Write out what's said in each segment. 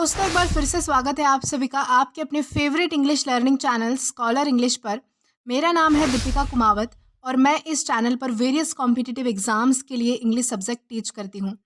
दोस्तों एक बार फिर से स्वागत है आप सभी का आपके अपने favourite English learning channel scholar English पर। मेरा नाम है दीपिका कुमावत और मैं इस चैनल पर वेरियस कॉम्पिटिटिव एग्जाम्स के लिए इंग्लिश सब्जेक्ट टीच करती हूँ।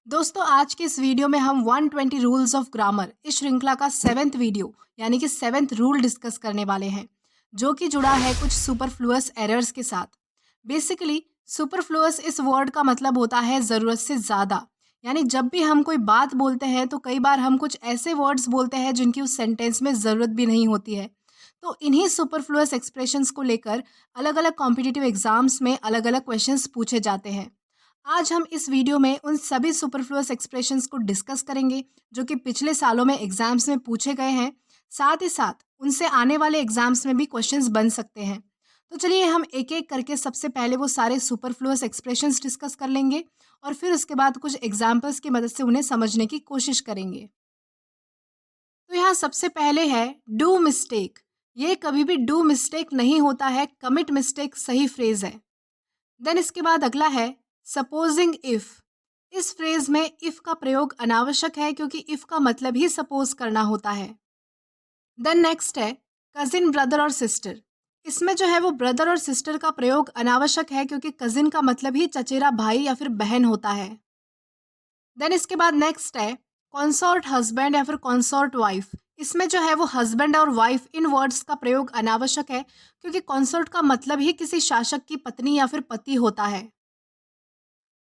दोस्तों आज के इस वीडियो में हम 120 रूल्स ऑफ ग्रामर इस श्रृंखला का 7th वीडियो यानी कि 7th रूल डिस्कस करने वाले हैं, जो कि जुड़ा है कुछ सुपरफ्लुअस एरर्स के साथ। बेसिकली सुपरफ्लुअस इस वर्ड का मतलब होता है ज़रूरत से ज़्यादा, यानी जब भी हम कोई बात बोलते हैं तो कई बार हम कुछ ऐसे वर्ड्स बोलते हैं जिनकी उस सेंटेंस में ज़रूरत भी नहीं होती है। तो इन्हीं सुपरफ्लुअस एक्सप्रेशंस को लेकर अलग अलग कॉम्पिटिटिव एग्जाम्स में अलग अलग क्वेश्चंस पूछे जाते हैं। आज हम इस वीडियो में उन सभी सुपरफ्लुअस एक्सप्रेशंस को डिस्कस करेंगे जो कि पिछले सालों में एग्जाम्स में पूछे गए हैं। साथ ही साथ उनसे आने वाले एग्जाम्स में भी क्वेश्चंस बन सकते हैं। तो चलिए हम एक एक करके सबसे पहले वो सारे सुपरफ्लुअस एक्सप्रेशंस डिस्कस कर लेंगे और फिर उसके बाद कुछ एग्जाम्पल्स की मदद से उन्हें समझने की कोशिश करेंगे। तो यहाँ सबसे पहले है डू मिस्टेक। ये कभी भी डू मिस्टेक नहीं होता है, कमिट मिस्टेक सही फ्रेज है। देन इसके बाद अगला है सपोजिंग इफ। इस फ्रेज में इफ का प्रयोग अनावश्यक है क्योंकि इफ का मतलब ही सपोज करना होता है। देन नेक्स्ट है कजिन ब्रदर और सिस्टर। इसमें जो है वो ब्रदर और सिस्टर का प्रयोग अनावश्यक है क्योंकि कजिन का मतलब ही चचेरा भाई या फिर बहन होता है। देन इसके बाद नेक्स्ट है कॉन्सॉर्ट हस्बैंड या फिर कॉन्सॉर्ट वाइफ। इसमें जो है वो हस्बैंड और वाइफ इन वर्ड्स का प्रयोग अनावश्यक है क्योंकि कॉन्सॉर्ट का मतलब ही किसी शासक की पत्नी या फिर पति होता है।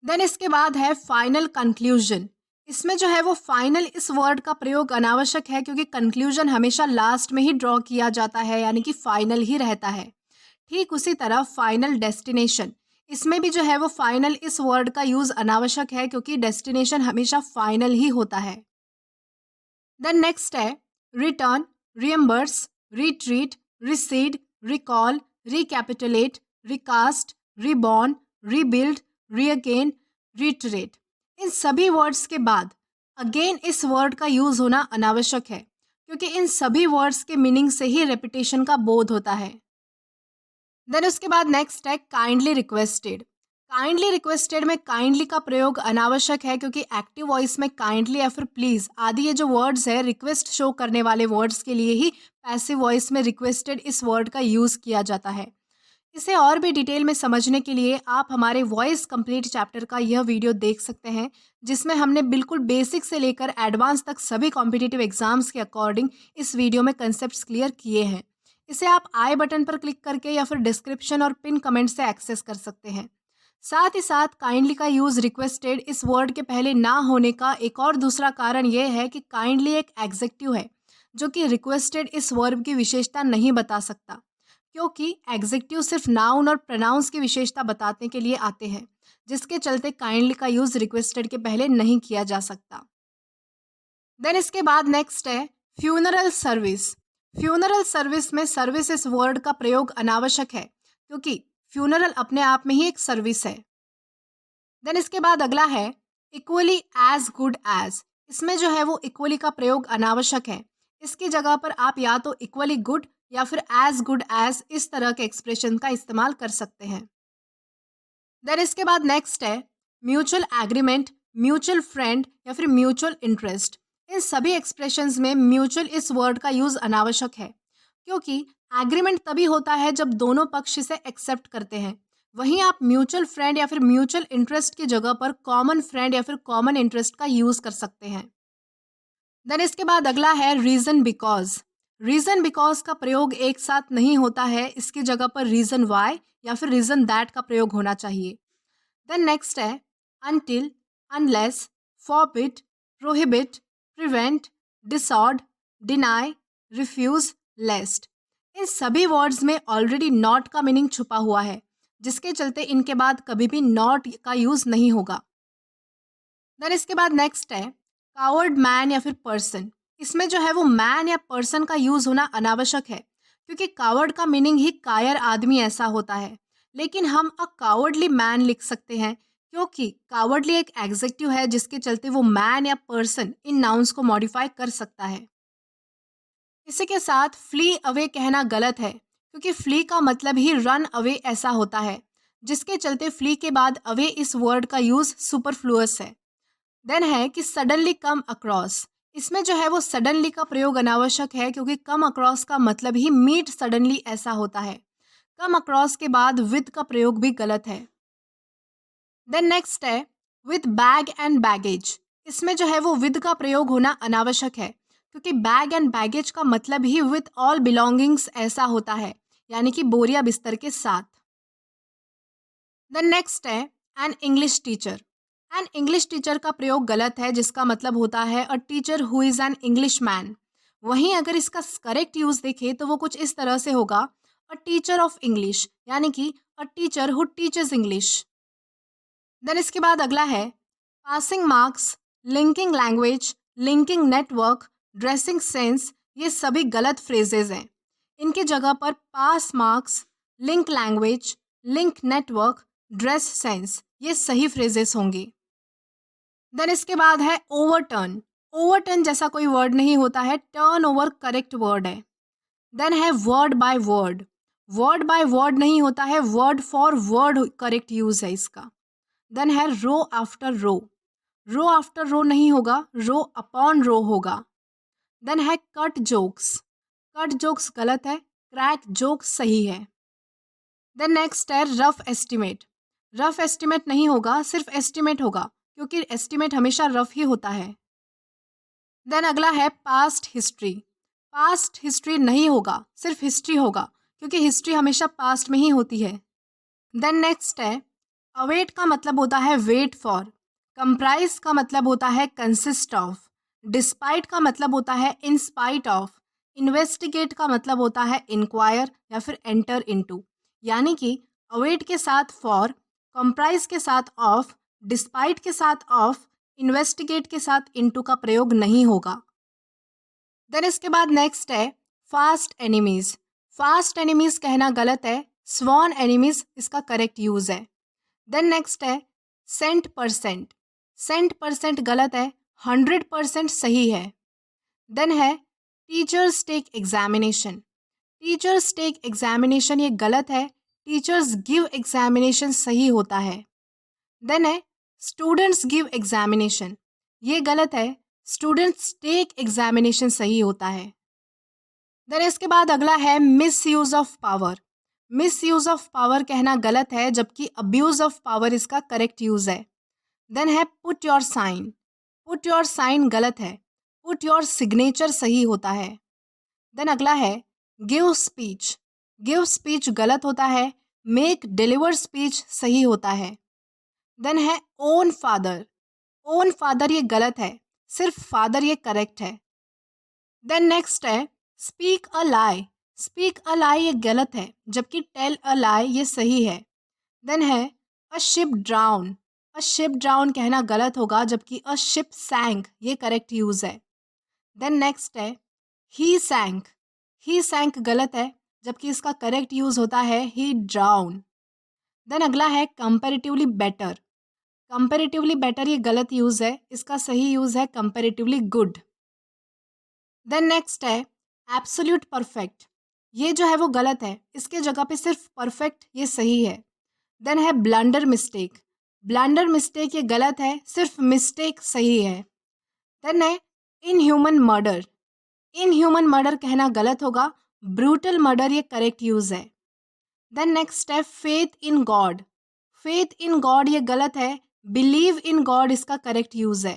देन इसके बाद है फाइनल कंक्लूजन। इसमें जो है वो फाइनल इस वर्ड का प्रयोग अनावश्यक है क्योंकि कंक्लूजन हमेशा लास्ट में ही ड्रॉ किया जाता है, यानी कि फाइनल ही रहता है। ठीक उसी तरह फाइनल डेस्टिनेशन, इसमें भी जो है वो फाइनल इस वर्ड का यूज अनावश्यक है क्योंकि डेस्टिनेशन हमेशा फाइनल ही होता है। देन नेक्स्ट है return, reimburse, retreat, recede, recall, recapitulate, recast, reborn, rebuild, regain, reiterate. इन सभी वर्ड्स के बाद अगेन इस वर्ड का यूज होना अनावश्यक है क्योंकि इन सभी वर्ड्स के मीनिंग से ही रेपिटेशन का बोध होता है। देन उसके बाद नेक्स्ट है काइंडली रिक्वेस्टेड। काइंडली रिक्वेस्टेड में काइंडली का प्रयोग अनावश्यक है क्योंकि एक्टिव वॉइस में काइंडली या फिर प्लीज आदि ये जो वर्ड्स है रिक्वेस्ट शो करने वाले वर्ड्स के लिए ही पैसिव वॉइस में रिक्वेस्टेड इस वर्ड का यूज किया जाता है। इसे और भी डिटेल में समझने के लिए आप हमारे वॉइस कंप्लीट चैप्टर का यह वीडियो देख सकते हैं, जिसमें हमने बिल्कुल बेसिक से लेकर एडवांस तक सभी कॉम्पिटिटिव एग्जाम्स के अकॉर्डिंग इस वीडियो में कंसेप्ट्स क्लियर किए हैं। इसे आप आई बटन पर क्लिक करके या फिर डिस्क्रिप्शन और पिन कमेंट से एक्सेस कर सकते हैं। साथ ही साथ काइंडली का यूज रिक्वेस्टेड इस वर्ड के पहले ना होने का एक और दूसरा कारण यह है कि काइंडली एक एग्जेक्टिव है जो कि रिक्वेस्टेड इस वर्ब की विशेषता नहीं बता सकता, क्योंकि एग्जेक्टिव सिर्फ नाउन और प्रोनाउंस की विशेषता बताने के लिए आते हैं, जिसके चलते काइंडली का यूज रिक्वेस्टेड के पहले नहीं किया जा सकता। देन इसके बाद नेक्स्ट है फ्यूनरल सर्विस। फ्यूनरल सर्विस में सर्विस इस वर्ड का प्रयोग अनावश्यक है क्योंकि फ्यूनरल अपने आप में ही एक सर्विस है। देन इसके बाद अगला है इक्वली एज गुड एज। इसमें जो है वो इक्वली का प्रयोग अनावश्यक है। इसकी जगह पर आप या तो इक्वली गुड या फिर एज गुड एज इस तरह के एक्सप्रेशन का इस्तेमाल कर सकते हैं। देन इसके बाद नेक्स्ट है म्यूचुअल एग्रीमेंट, म्यूचुअल फ्रेंड या फिर म्यूचुअल इंटरेस्ट। इन सभी एक्सप्रेशंस में म्यूचुअल इस वर्ड का यूज अनावश्यक है क्योंकि एग्रीमेंट तभी होता है जब दोनों पक्ष इसे एक्सेप्ट करते हैं। वहीं आप म्यूचुअल फ्रेंड या फिर म्यूचुअल इंटरेस्ट की जगह पर कॉमन फ्रेंड या फिर कॉमन इंटरेस्ट का यूज कर सकते हैं। देन इसके बाद अगला है रीजन बिकॉज। रीजन बिकॉज का प्रयोग एक साथ नहीं होता है, इसकी जगह पर रीजन वाई या फिर रीजन दैट का प्रयोग होना चाहिए। देन नेक्स्ट है until, unless, forbid, prohibit, prevent, discord, deny, refuse, lest. इन सभी वर्ड्स में ऑलरेडी नॉट का मीनिंग छुपा हुआ है, जिसके चलते इनके बाद कभी भी नॉट का यूज नहीं होगा। देन इसके बाद नेक्स्ट है कावर्ड मैन या फिर पर्सन। इसमें जो है वो मैन या पर्सन का यूज होना अनावश्यक है क्योंकि कावर्ड का मीनिंग ही कायर आदमी ऐसा होता है, लेकिन हम अ कावर्डली मैन लिख सकते हैं क्योंकि कावर्डली एक एग्जेक्टिव है, जिसके चलते वो मैन या पर्सन इन नाउन्स को मॉडिफाई कर सकता है। इसी के साथ फ्ली अवे कहना गलत है क्योंकि फ्ली का मतलब ही रन अवे ऐसा होता है, जिसके चलते फ्ली के बाद अवे इस वर्ड का यूज सुपरफ्लुअस है। देन है कि सडनली कम अक्रॉस। इसमें जो है वो सडनली का प्रयोग अनावश्यक है क्योंकि कम अक्रॉस का मतलब ही मीट सडनली ऐसा होता है। कम अक्रॉस के बाद विद का प्रयोग भी गलत है। देन नेक्स्ट है विद बैग एंड बैगेज। इसमें जो है वो विद का प्रयोग होना अनावश्यक है क्योंकि बैग एंड बैगेज का मतलब ही विद ऑल बिलोंगिंग्स ऐसा होता है, यानी कि बोरिया बिस्तर के साथ। देन नेक्स्ट है an English teacher. An English teacher का प्रयोग गलत है जिसका मतलब होता है अ teacher who is an English man. वहीं अगर इसका करेक्ट यूज़ देखें तो वो कुछ इस तरह से होगा अ टीचर ऑफ इंग्लिश, यानी कि a teacher who teaches English. Then इसके बाद अगला है passing marks, linking language, linking network, dressing sense. ये सभी गलत फ्रेजेज हैं। इनकी जगह पर pass marks, link language, link network, dress sense ये सही फ्रेजेस होंगे। देन इसके बाद है ओवरटर्न। ओवरटर्न जैसा कोई वर्ड नहीं होता है, टर्न ओवर करेक्ट वर्ड है। देन है word by word. Word by word नहीं होता है, word for word correct use है इसका। देन है रो आफ्टर रो। रो आफ्टर रो नहीं होगा, रो अपॉन रो होगा। देन है कट जोक्स। कट जोक्स गलत है, क्रैक जोक्स सही है। देन नेक्स्ट है रफ एस्टिमेट। रफ एस्टिमेट नहीं होगा, सिर्फ एस्टिमेट होगा क्योंकि एस्टिमेट हमेशा रफ ही होता है। देन अगला है पास्ट हिस्ट्री। पास्ट हिस्ट्री नहीं होगा, सिर्फ हिस्ट्री होगा क्योंकि हिस्ट्री हमेशा पास्ट में ही होती है। देन नेक्स्ट है अवेट का मतलब होता है वेट फॉर। कंप्राइज का मतलब होता है कंसिस्ट ऑफ। डिस्पाइट का मतलब होता है इन स्पाइट ऑफ। इन्वेस्टिगेट का मतलब होता है इंक्वायर या फिर एंटर इनटू। यानी कि अवेट के साथ फॉर, कंप्राइज के साथ ऑफ, डिस्पाइट के साथ ऑफ, इन्वेस्टिगेट के साथ इनटू का प्रयोग नहीं होगा। देन इसके बाद नेक्स्ट है फास्ट एनिमीज। फास्ट एनिमीज कहना गलत है, स्वॉन एनिमीज इसका करेक्ट यूज है। देन नेक्स्ट है सेंट परसेंट। सेंट परसेंट गलत है, 100% सही है। देन है teachers take examination. Teachers take examination ये गलत है, टीचर्स गिव एग्जामिनेशन सही होता है। देन है स्टूडेंट्स गिव एग्जामिनेशन, ये गलत है, स्टूडेंट्स टेक एग्जामिनेशन सही होता है। देन इसके बाद अगला है misuse of power. Misuse of power कहना गलत है जबकि अब्यूज ऑफ पावर इसका करेक्ट यूज है। देन है put your sign. Put your sign गलत है, पुट योर सिग्नेचर सही होता है। देन अगला है गिव स्पीच। गिव स्पीच गलत होता है, मेक डिलीवर स्पीच सही होता है। देन है ओन फादर। ओन फादर ये गलत है, सिर्फ फादर ये करेक्ट है। देन नेक्स्ट है speak a lie. Speak a lie ये गलत है जबकि टेल अ लाई ये सही है। देन है a ship drown. A ship drown कहना गलत होगा जबकि अ शिप सैंक ये करेक्ट यूज है। देन नेक्स्ट है ही सैंक। ही सैंक गलत है जबकि इसका करेक्ट यूज होता है ही ड्राउन। देन अगला है कंपैरेटिवली बेटर। कंपैरेटिवली बेटर ये गलत यूज है, इसका सही यूज है कंपैरेटिवली गुड। देन नेक्स्ट है एब्सोल्यूट परफेक्ट। ये जो है वो गलत है, इसके जगह पे सिर्फ परफेक्ट ये सही है। देन है ब्लंडर मिस्टेक। ब्लंडर मिस्टेक ये गलत है, सिर्फ मिस्टेक सही है। देन है in human murder. In human murder कहना गलत होगा, ब्रूटल मर्डर ये करेक्ट यूज है। देन नेक्स्ट है faith in God. Faith in God ये गलत है, बिलीव इन गॉड इसका करेक्ट यूज है।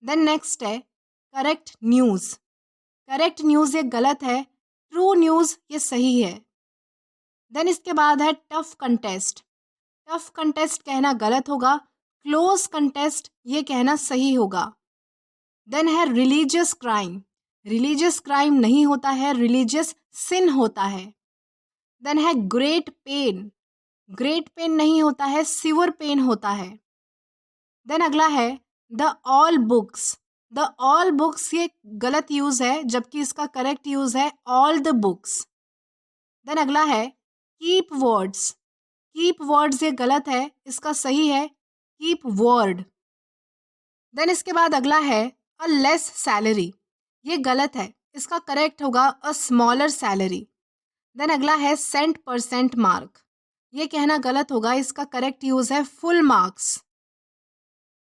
देन नेक्स्ट है करेक्ट न्यूज़। करेक्ट न्यूज़ ये गलत है, ट्रू न्यूज़ ये सही है। देन इसके बाद है टफ कंटेस्ट। टफ कंटेस्ट कहना गलत होगा, क्लोज कंटेस्ट ये कहना सही होगा। देन है रिलीजियस क्राइम। रिलीजियस क्राइम नहीं होता है, रिलीजियस सिन होता है। देन है ग्रेट पेन। ग्रेट पेन नहीं होता है, सिवर पेन होता है। देन अगला है the all books. The all books ये गलत यूज है जबकि इसका करेक्ट यूज है ऑल द बुक्स। देन अगला है कीप वर्ड्स। कीप वर्ड्स ये गलत है, इसका सही है कीप वर्ड। देन इसके बाद अगला है अ लेस सैलरी। ये गलत है, इसका करेक्ट होगा अ स्मॉलर सैलरी। देन अगला है सेंट परसेंट मार्क। ये कहना गलत होगा, इसका करेक्ट यूज है फुल मार्क्स।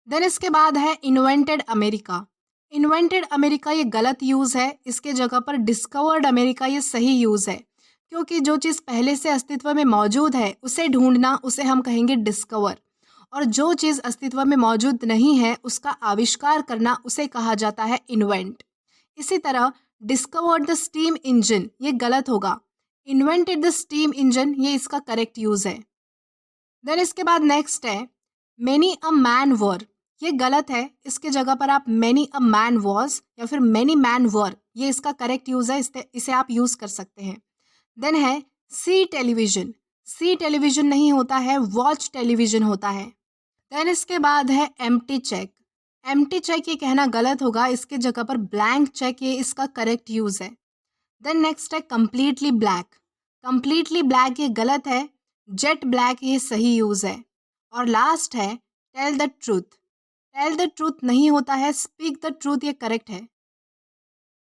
देन इसके बाद है इन्वेंटेड अमेरिका। इन्वेंटेड अमेरिका ये गलत यूज़ है, इसके जगह पर डिस्कवर्ड अमेरिका ये सही यूज़ है, क्योंकि जो चीज़ पहले से अस्तित्व में मौजूद है उसे ढूंढना उसे हम कहेंगे डिस्कवर, और जो चीज़ अस्तित्व में मौजूद नहीं है उसका आविष्कार करना उसे कहा जाता है इन्वेंट। इसी तरह डिस्कवर्ड द स्टीम इंजन ये गलत होगा, इन्वेंटेड द स्टीम इंजन ये इसका करेक्ट यूज़ है। देन इसके बाद नेक्स्ट है मैनी अ मैन वर, ये गलत है, इसके जगह पर आप मैनी अ मैन वॉज या फिर मैनी मैन वर ये इसका करेक्ट यूज़ है, इसे आप यूज़ कर सकते हैं। देन है सी टेलीविज़न, सी टेलीविज़न नहीं होता है, वॉच टेलीविज़न होता है। देन इसके बाद है एम्प्टी चेक, एम्प्टी चेक ये कहना गलत होगा, इसके जगह पर ब्लैंक चेक ये इसका करेक्ट यूज़ है। देन नेक्स्ट है कम्प्लीटली ब्लैक, कम्प्लीटली ब्लैक ये गलत है, जेट ब्लैक ये सही यूज़ है। और लास्ट है tell the truth, tell the truth नहीं होता है, स्पीक द ट्रूथ ये करेक्ट है।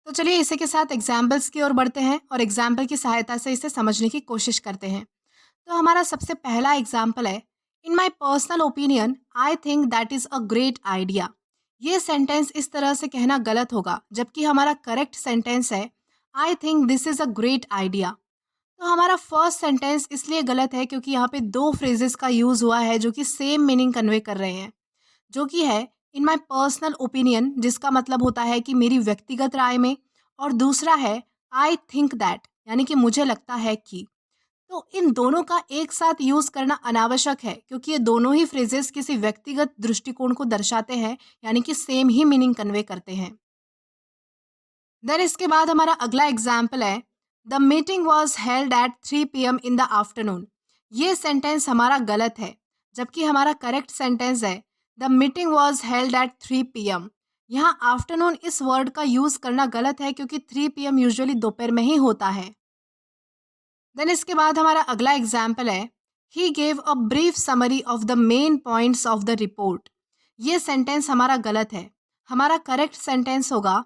तो चलिए इसी के साथ एग्जाम्पल्स की ओर बढ़ते हैं और एग्जाम्पल की सहायता से इसे समझने की कोशिश करते हैं। तो हमारा सबसे पहला एग्जाम्पल है in my personal opinion I think that is a great idea. ये सेंटेंस इस तरह से कहना गलत होगा, जबकि हमारा करेक्ट सेंटेंस है I think this is a great idea. तो हमारा फर्स्ट सेंटेंस इसलिए गलत है क्योंकि यहाँ पे दो फ्रेजेस का यूज़ हुआ है जो कि सेम मीनिंग कन्वे कर रहे हैं, जो कि है इन माई पर्सनल ओपिनियन जिसका मतलब होता है कि मेरी व्यक्तिगत राय में, और दूसरा है आई थिंक दैट यानी कि मुझे लगता है कि। तो इन दोनों का एक साथ यूज़ करना अनावश्यक है क्योंकि ये दोनों ही फ्रेजेस किसी व्यक्तिगत दृष्टिकोण को दर्शाते हैं, यानी कि सेम ही मीनिंग कन्वे करते हैं। देन इसके बाद हमारा अगला एग्जाम्पल है the meeting was held at 3 PM in the afternoon. ये सेंटेंस हमारा गलत है, जबकि हमारा करेक्ट सेंटेंस है the meeting was held at 3 PM। यहाँ आफ्टरनून इस वर्ड का यूज़ करना गलत है क्योंकि 3 PM यूजुअली दोपहर में ही होता है। देन इसके बाद हमारा अगला एग्जाम्पल है he gave a brief summary of the main points of the report. ये सेंटेंस हमारा गलत है, हमारा करेक्ट सेंटेंस होगा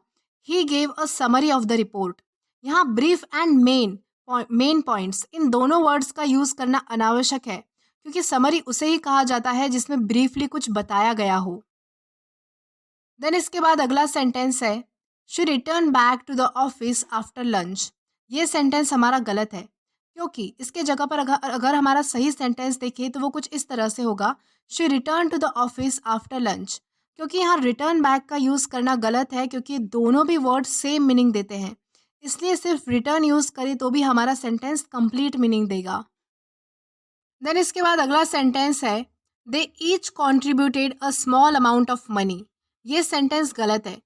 he gave a summary of the report. यहाँ ब्रीफ एंड मेन पॉइंट्स इन दोनों वर्ड्स का यूज़ करना अनावश्यक है क्योंकि समरी उसे ही कहा जाता है जिसमें ब्रीफली कुछ बताया गया हो। देन इसके बाद अगला सेंटेंस है she return back to the office after lunch. ये सेंटेंस हमारा गलत है क्योंकि इसके जगह पर अगर हमारा सही सेंटेंस देखें तो वो कुछ इस तरह से होगा she return to the office after lunch. क्योंकि यहाँ रिटर्न बैक का यूज़ करना गलत है क्योंकि दोनों भी वर्ड सेम मीनिंग देते हैं, इसलिए सिर्फ रिटर्न यूज़ करें तो भी हमारा सेंटेंस कंप्लीट मीनिंग देगा। देन इसके बाद अगला सेंटेंस है they each contributed a small amount of money. ये सेंटेंस गलत है,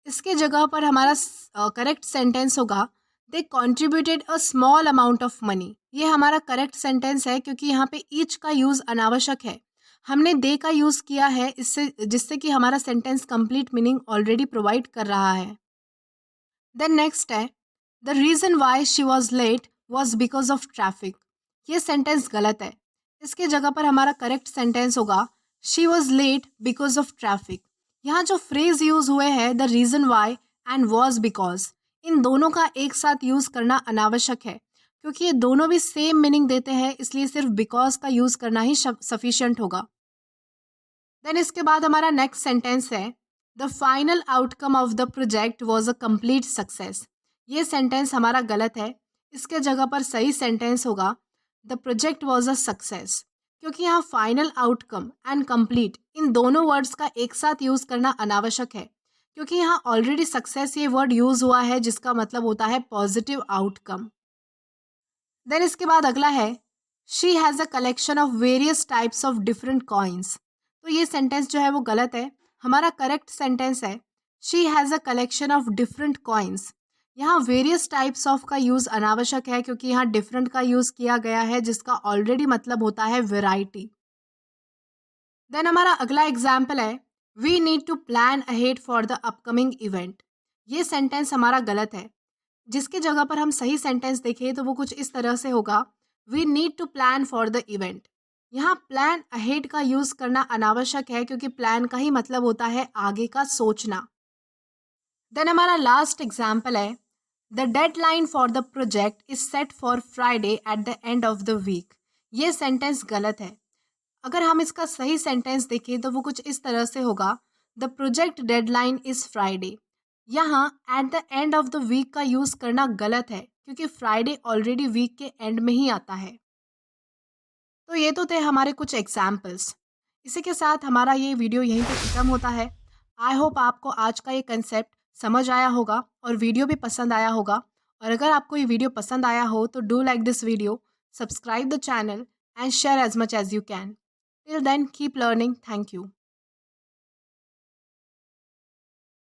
इसके जगह पर हमारा करेक्ट सेंटेंस होगा they contributed a small amount of money. ये हमारा करेक्ट सेंटेंस है क्योंकि यहाँ पे ईच का यूज़ अनावश्यक है, हमने दे का यूज़ किया है इससे जिससे कि हमारा sentence complete meaning already provide कर रहा है। देन नेक्स्ट है the reason why she was late was because of traffic. ये सेंटेंस गलत है, इसके जगह पर हमारा करेक्ट सेंटेंस होगा she was late because of traffic. यहाँ जो फ्रेज यूज़ हुए हैं the reason why and was because, इन दोनों का एक साथ यूज़ करना अनावश्यक है क्योंकि ये दोनों भी सेम मीनिंग देते हैं, इसलिए सिर्फ बिकॉज का यूज़ करना ही सफिशियंट होगा। देन इसके बाद हमारा नेक्स्ट सेंटेंस है the final outcome of the project was a complete success. ये सेंटेंस हमारा गलत है, इसके जगह पर सही सेंटेंस होगा the project was a success. क्योंकि यहाँ final outcome and complete in दोनों वर्ड्स का एक साथ यूज़ करना अनावश्यक है क्योंकि यहाँ ऑलरेडी सक्सेस ये वर्ड यूज़ हुआ है जिसका मतलब होता है पॉजिटिव आउटकम। देन इसके बाद अगला है she has a collection of various types of different coins. तो ये सेंटेंस जो है वो गलत है, हमारा करेक्ट सेंटेंस है she has a collection of different coins. यहाँ वेरियस टाइप्स ऑफ का यूज़ अनावश्यक है क्योंकि यहाँ डिफरेंट का यूज़ किया गया है जिसका ऑलरेडी मतलब होता है वेराइटी। देन हमारा अगला एग्जाम्पल है we need to plan ahead for the upcoming event. ये सेंटेंस हमारा गलत है, जिसकी जगह पर हम सही सेंटेंस देखें तो वो कुछ इस तरह से होगा we need to plan for the event. यहाँ प्लान अहेड का यूज़ करना अनावश्यक है क्योंकि प्लान का ही मतलब होता है आगे का सोचना। देन हमारा लास्ट एग्जाम्पल है the deadline for the project is set for Friday at the end of the week. ये सेंटेंस गलत है, अगर हम इसका सही सेंटेंस देखें तो वो कुछ इस तरह से होगा the project deadline is Friday. यहाँ at the end of the week का यूज़ करना गलत है क्योंकि फ्राइडे ऑलरेडी वीक के एंड में ही आता है। तो ये तो थे हमारे कुछ एग्जाम्पल्स। इसी के साथ हमारा ये वीडियो यहीं पे ख़त्म होता है। आई होप आपको आज का ये कंसेप्ट समझ आया होगा और वीडियो भी पसंद आया होगा। और अगर आपको ये वीडियो पसंद आया हो तो do like this video, subscribe the channel and share as much as you can. Till then keep learning. Thank you.